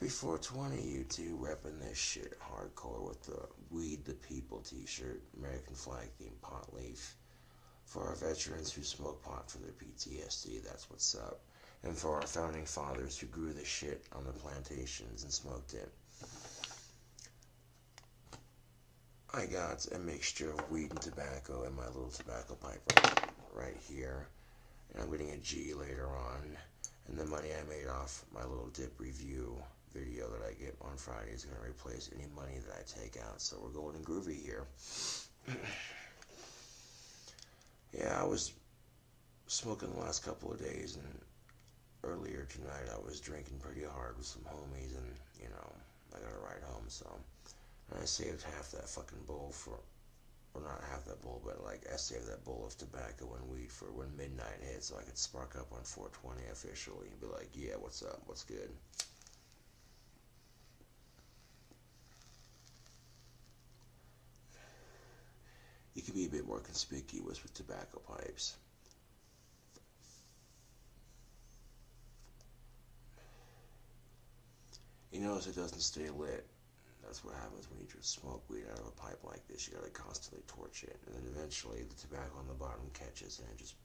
Happy 420, YouTube, repping this shit hardcore with the Weed the People t-shirt, American flag themed pot leaf. For our veterans who smoke pot for their PTSD, that's what's up. And for our founding fathers who grew the shit on the plantations and smoked it. I got a mixture of weed and tobacco in my little tobacco pipe right here. And I'm getting a G later on. And the money I made off my little dip review video that I get on Friday is going to replace any money that I take out. So we're golden groovy here. Yeah, I was smoking the last couple of days, and earlier tonight I was drinking pretty hard with some homies, and, you know, I got to ride home, so. And I saved half that fucking bowl for, well, not half that bowl, but like I saved that bowl of tobacco and weed for when midnight hit, so I could spark up on 420 officially and be like, yeah, what's up, what's good? You can be a bit more conspicuous with tobacco pipes. You notice it doesn't stay lit. That's what happens when you just smoke weed out of a pipe like this. You gotta constantly torch it, and then eventually the tobacco on the bottom catches and it just.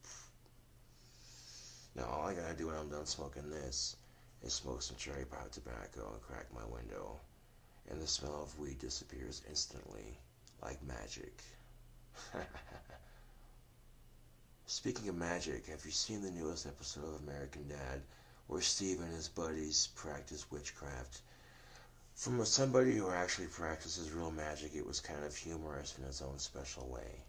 Now all I gotta do when I'm done smoking this is smoke some cherry pipe tobacco and crack my window, and the smell of weed disappears instantly, like magic. Speaking of magic, have you seen the newest episode of American Dad, where Steve and his buddies practice witchcraft? From somebody who actually practices real magic, it was kind of humorous in its own special way.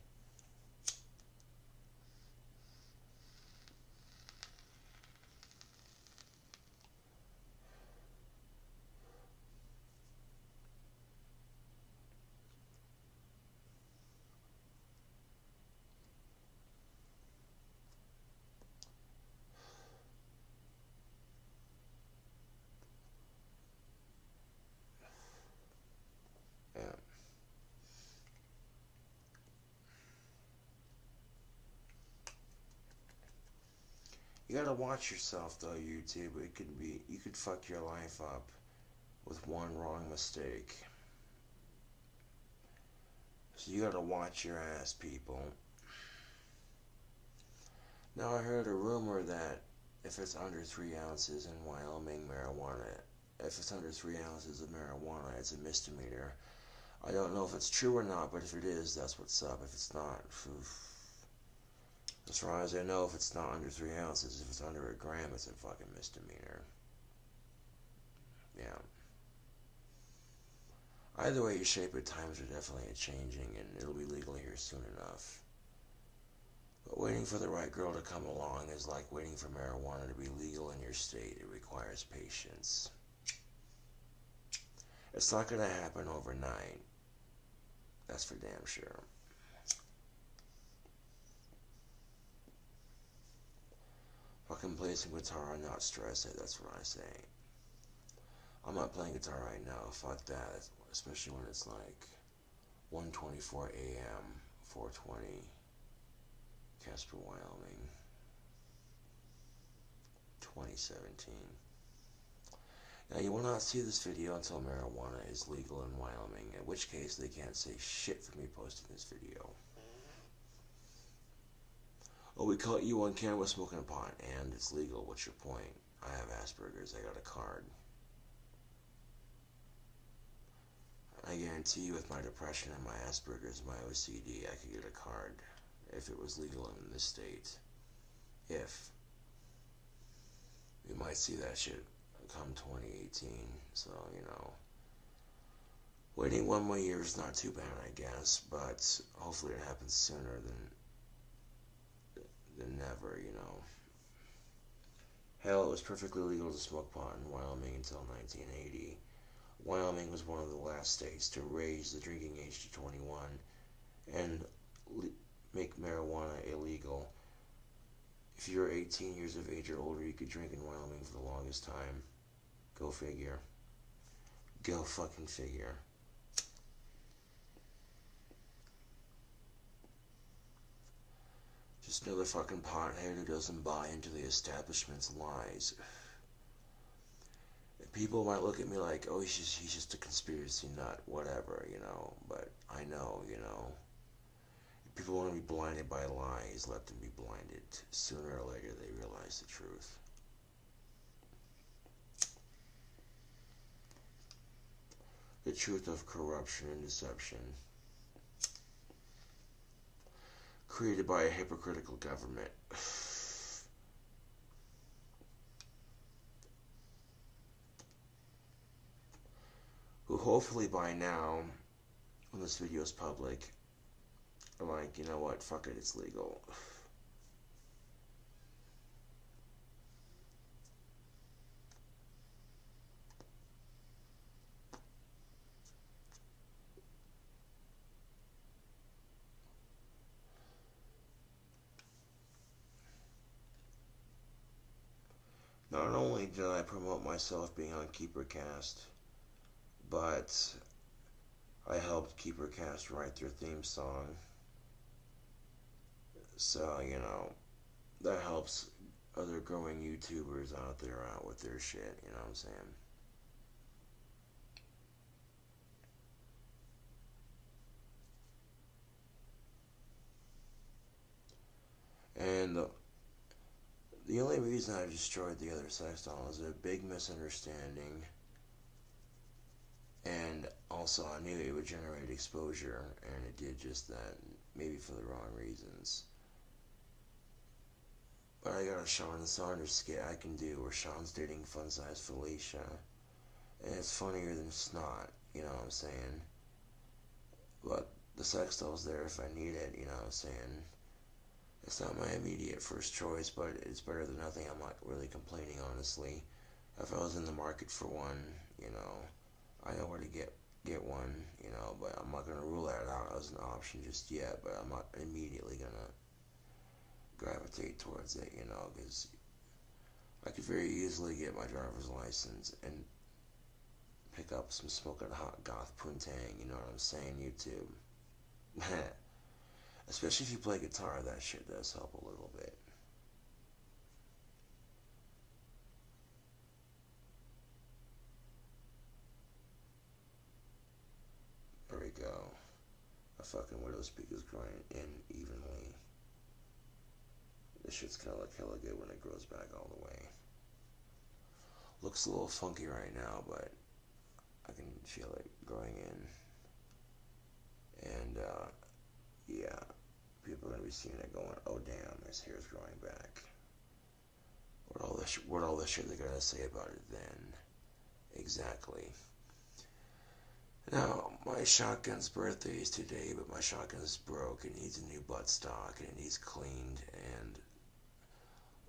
Yeah. You gotta watch yourself though, YouTube. You could fuck your life up with one wrong mistake. So you gotta watch your ass, people. Now I heard a rumor that if it's under 3 ounces in Wyoming marijuana, if it's under 3 ounces of marijuana, it's a misdemeanor. I don't know if it's true or not, but if it is, that's what's up. If it's not, as far as I know, if it's not under 3 ounces, if it's under a gram, it's a fucking misdemeanor. Yeah. Either way you shape it, times are definitely changing, and it'll be legal here soon enough. But waiting for the right girl to come along is like waiting for marijuana to be legal in your state. It requires patience. It's not going to happen overnight. That's for damn sure. Fucking play some guitar and not stress it, that's what I say. I'm not playing guitar right now, fuck that. Especially when it's like 1:24 a.m., 420, Casper, Wyoming, 2017. Now you will not see this video until marijuana is legal in Wyoming, in which case they can't say shit for me posting this video. Oh, we caught you on camera smoking a pot, and it's legal. What's your point? I have Asperger's. I got a card. I guarantee you with my depression and my Asperger's and my OCD, I could get a card if it was legal in this state. If. We might see that shit come 2018, so, you know. Waiting 1 more year is not too bad, I guess, but hopefully it happens sooner than never, you know. Hell, it was perfectly legal to smoke pot in Wyoming until 1980. Wyoming was one of the last states to raise the drinking age to 21 and make marijuana illegal. If you were 18 years of age or older, you could drink in Wyoming for the longest time. Go figure. Go fucking figure. Just another fucking pothead who doesn't buy into the establishment's lies. people might look at me like, oh, he's just a conspiracy nut, whatever, you know. But I know, you know, if people want to be blinded by lies, let them be blinded. Sooner or later, they realize the truth. The truth of corruption and deception, created by a hypocritical government. Who hopefully by now, when this video is public, are like, you know what, fuck it, it's legal. Not only did I promote myself being on KeeperCast, but I helped KeeperCast write their theme song. So, you know, that helps other growing YouTubers out there out with their shit, you know what I'm saying? And the only reason I destroyed the other sex doll is a big misunderstanding, and also I knew it would generate exposure, and it did just that, maybe for the wrong reasons. But I got a Sean Saunders skit I can do where Sean's dating fun-sized Felicia, and it's funnier than snot, you know what I'm saying? But the sex doll's there if I need it, you know what I'm saying? It's not my immediate first choice, but it's better than nothing. I'm not really complaining, honestly. If I was in the market for one, you know, I know where to get one, you know, but I'm not going to rule that out as an option just yet, but I'm not immediately going to gravitate towards it, you know, because I could very easily get my driver's license and pick up some smoking hot goth poontang, you know what I'm saying, YouTube? Especially if you play guitar, that shit does help a little bit. There we go. My fucking widow speaker's growing in evenly. This shit's gonna look hella good when it grows back all the way. Looks a little funky right now, but I can feel it growing in. And, yeah. People are going to be seeing it going, oh damn, his hair's growing back. What all this shit they're going to say about it then? Exactly. Now, my shotgun's birthday is today, but my shotgun's broke. It needs a new buttstock, and it needs cleaned, and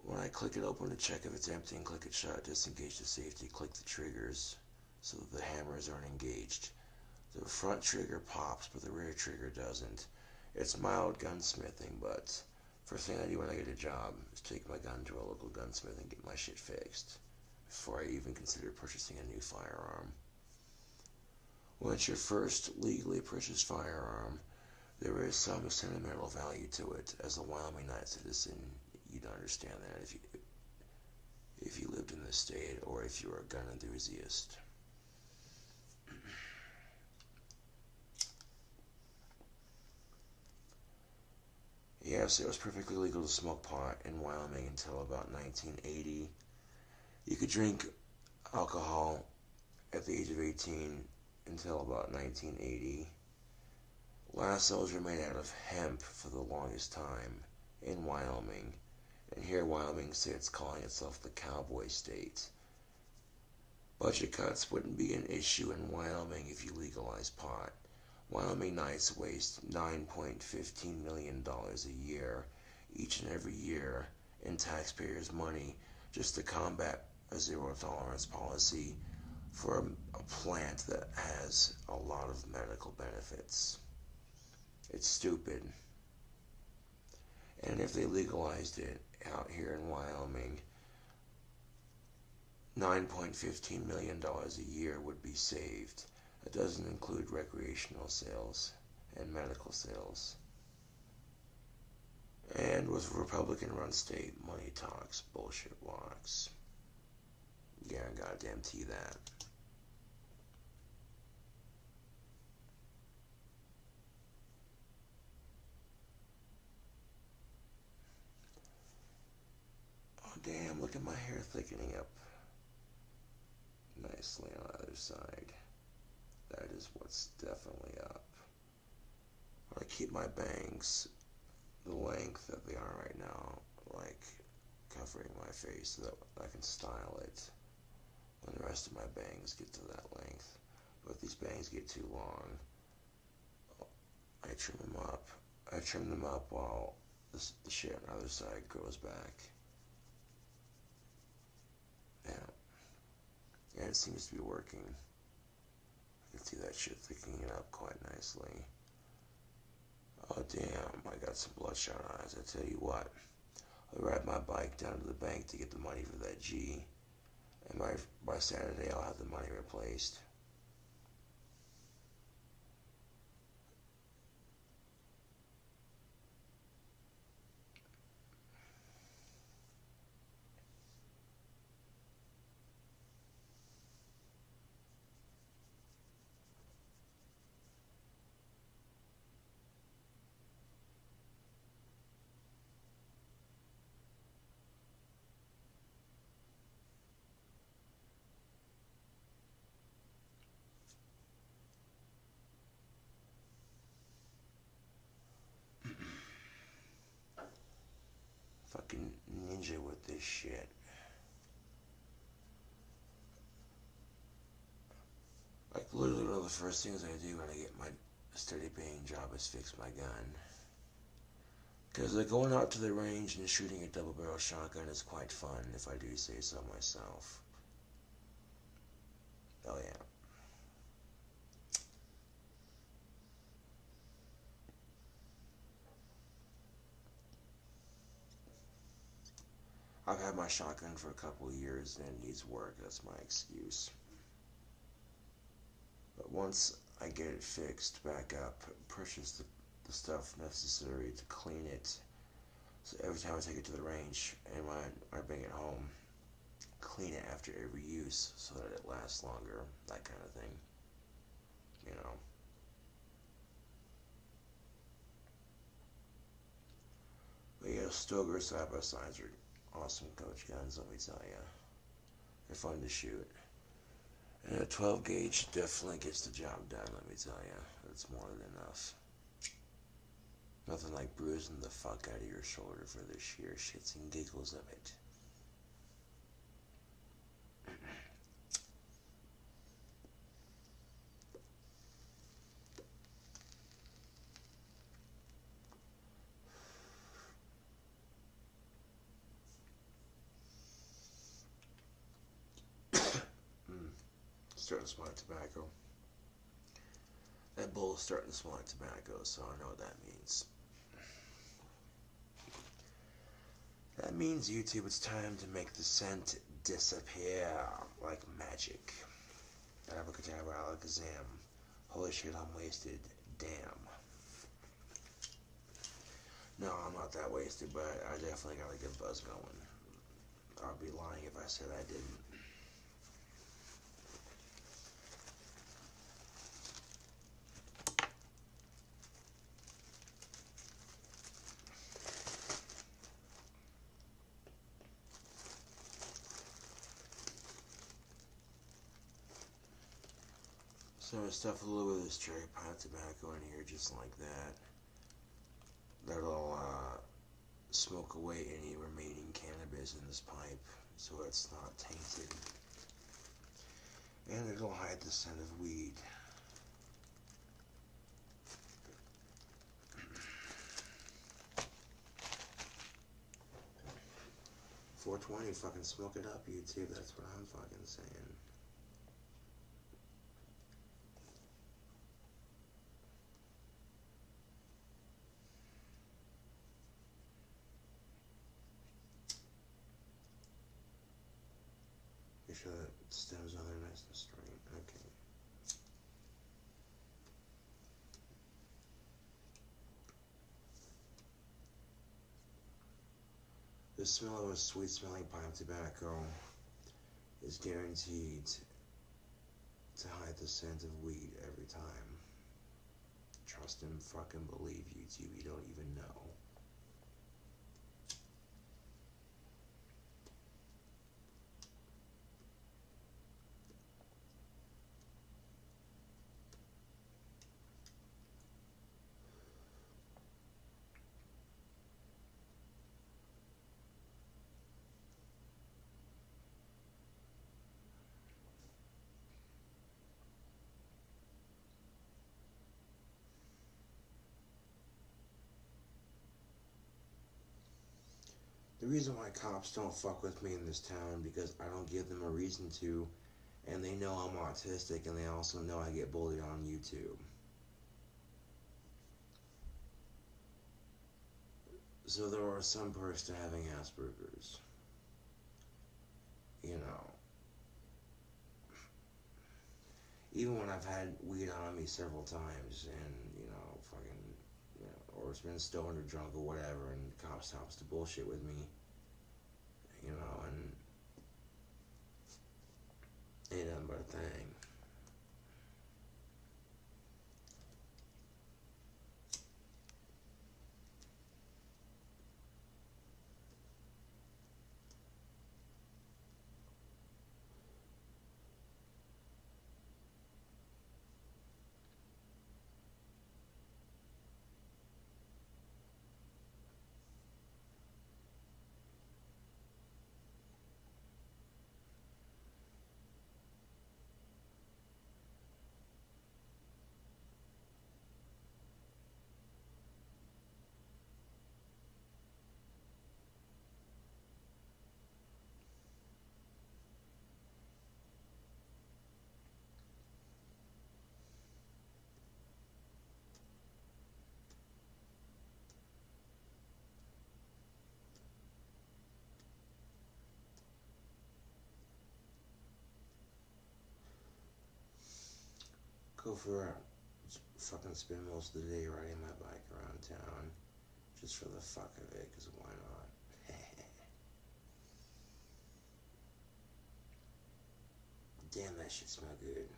when I click it open to check if it's empty and click it shut, just in case of safety, click the triggers so that the hammers aren't engaged. The front trigger pops, but the rear trigger doesn't. It's mild gunsmithing, but first thing I do when I get a job is take my gun to a local gunsmith and get my shit fixed before I even consider purchasing a new firearm. When it's your first legally purchased firearm, there is some sentimental value to it. As a Wyoming Night citizen, you'd understand that if you lived in this state or if you were a gun enthusiast. Yes, it was perfectly legal to smoke pot in Wyoming until about 1980. You could drink alcohol at the age of 18 until about 1980. Lassos were made out of hemp for the longest time in Wyoming, and here Wyoming sits calling itself the cowboy state. Budget cuts wouldn't be an issue in Wyoming if you legalized pot. Wyoming Nights waste $9.15 million a year, each and every year, in taxpayers' money just to combat a zero-tolerance policy for a plant that has a lot of medical benefits. It's stupid. And if they legalized it out here in Wyoming, $9.15 million a year would be saved. That doesn't include recreational sales and medical sales. And with a Republican-run state, money talks, bullshit walks. Yeah, goddamn tea that. Oh damn, look at my hair thickening up nicely on the other side. That is what's definitely up. I keep my bangs the length that they are right now, like covering my face so that I can style it when the rest of my bangs get to that length. But if these bangs get too long, I trim them up. I trim them up while the shit on the other side grows back. Yeah, it seems to be working. I can see that shit thickening it up quite nicely. Oh damn, I got some bloodshot eyes. I tell you what, I ride my bike down to the bank to get the money for that G, and by Saturday I'll have the money replaced. Fucking ninja with this shit. Like literally one of the first things I do when I get my steady paying job is fix my gun. Because going out to the range and shooting a double barrel shotgun is quite fun, if I do say so myself. Oh yeah. I've had my shotgun for a couple of years and it needs work, that's my excuse. But once I get it fixed back up, purchase the stuff necessary to clean it. So every time I take it to the range and when I bring it home, clean it after every use so that it lasts longer, that kind of thing. You know. But yeah, Stoker side by sides are awesome coach guns, let me tell you. They're fun to shoot. And a 12 gauge definitely gets the job done, let me tell you. It's more than enough. Nothing like bruising the fuck out of your shoulder for the sheer shits and giggles of it. Starting to smell like tobacco. That bowl is starting to smell like tobacco, so I know what that means. That means, YouTube, it's time to make the scent disappear like magic. Abracadabra, alakazam. Holy shit, I'm wasted. Damn. No, I'm not that wasted, but I definitely got a good buzz going. I'd be lying if I said I didn't. So I stuff a little bit of this cherry pie tobacco in here just like that. That'll smoke away any remaining cannabis in this pipe so it's not tainted. And it'll hide the scent of weed. .420, fucking smoke it up, YouTube. That's what I'm fucking saying. Make sure that stems on there nice and straight. Okay. The smell of a sweet smelling pipe tobacco is guaranteed to hide the scent of weed every time. Trust and fucking believe, YouTube. You don't even know. The reason why cops don't fuck with me in this town because I don't give them a reason to, and they know I'm autistic, and they also know I get bullied on YouTube. So there are some perks to having Asperger's. You know, even when I've had weed on me several times, and fucking, or it's been stoned or drunk or whatever, and the cop stops to bullshit with me, and ain't nothing but a thing. Go for a fucking spin most of the day riding my bike around town, just for the fuck of it, because why not? Damn, that shit smell good.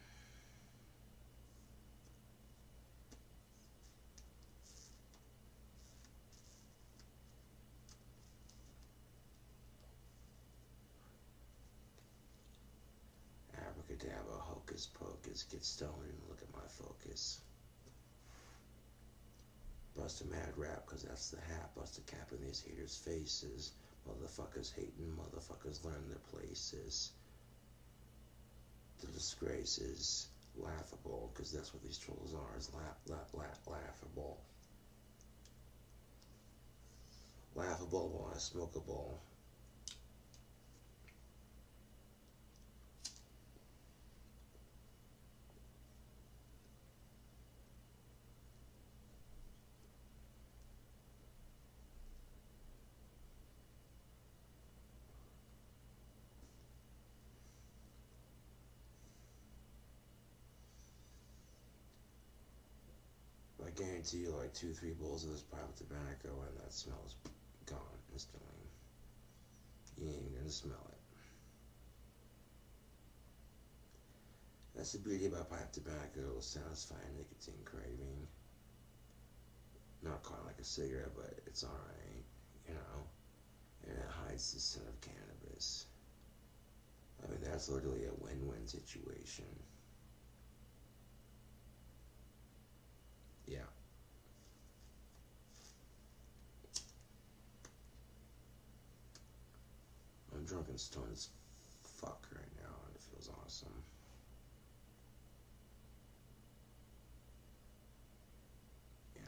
Abracadabra, hocus pocus, get stoned and look at my focus. Bust a mad rap, cause that's the hat. Bust a cap in these haters' faces. Motherfuckers hating, motherfuckers learn their places. The disgrace is laughable, cause that's what these trolls are, is laughable. Laughable while I smoke a bowl. I guarantee you, like 2-3 bowls of this pipe of tobacco, and that smell's gone instantly. You ain't even gonna smell it. That's the beauty about pipe tobacco. It'll satisfy a nicotine craving. Not quite like a cigarette, but it's alright, and it hides the scent of cannabis. I mean, that's literally a win-win situation. Yeah. I'm drunk and stoned as fuck right now, and it feels awesome. Yeah.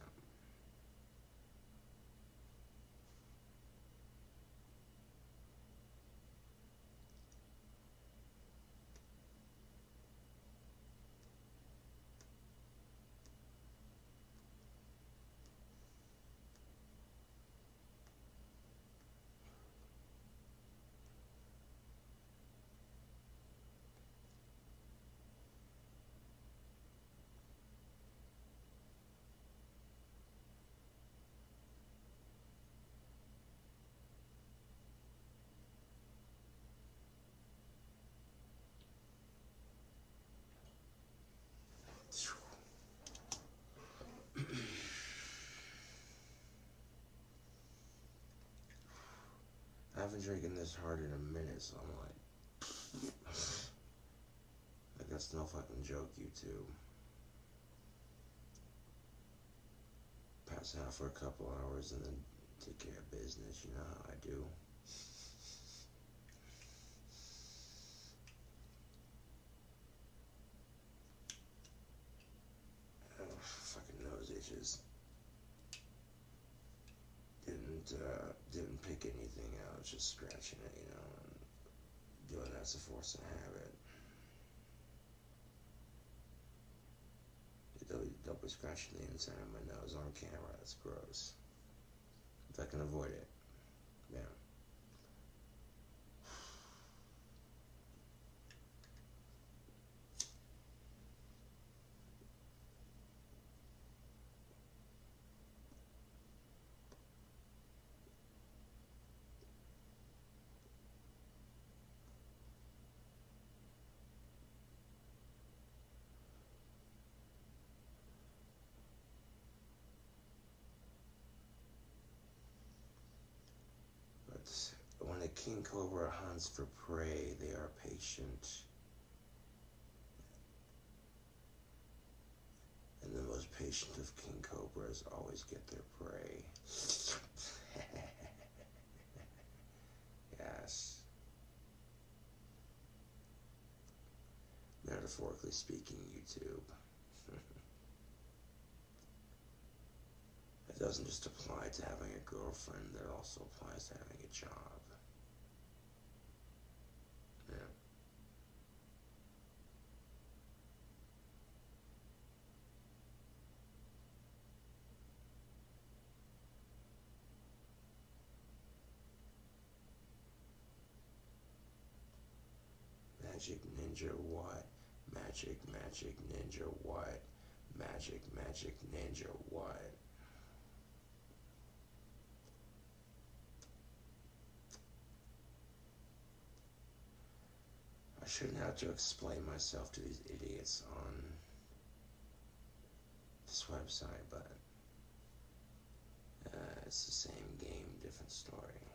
haven't drinking this hard in a minute, so I'm like that's no fucking joke, YouTube. Pass out for a couple hours and then take care of business, you know how I do. Oh, fucking nose itches. Didn't pick anything out, just scratching it, you know, and doing that's a force of habit. Don't be scratching the inside of my nose on camera, that's gross. If I can avoid it, yeah. But when a king cobra hunts for prey, they are patient. And the most patient of king cobras always get their prey. Yes. Metaphorically speaking, YouTube. It doesn't just apply to having a girlfriend, it also applies to having a job. Yeah. Magic Ninja what? Magic Ninja what? Magic Ninja what? I shouldn't have to explain myself to these idiots on this website, but it's the same game, different story.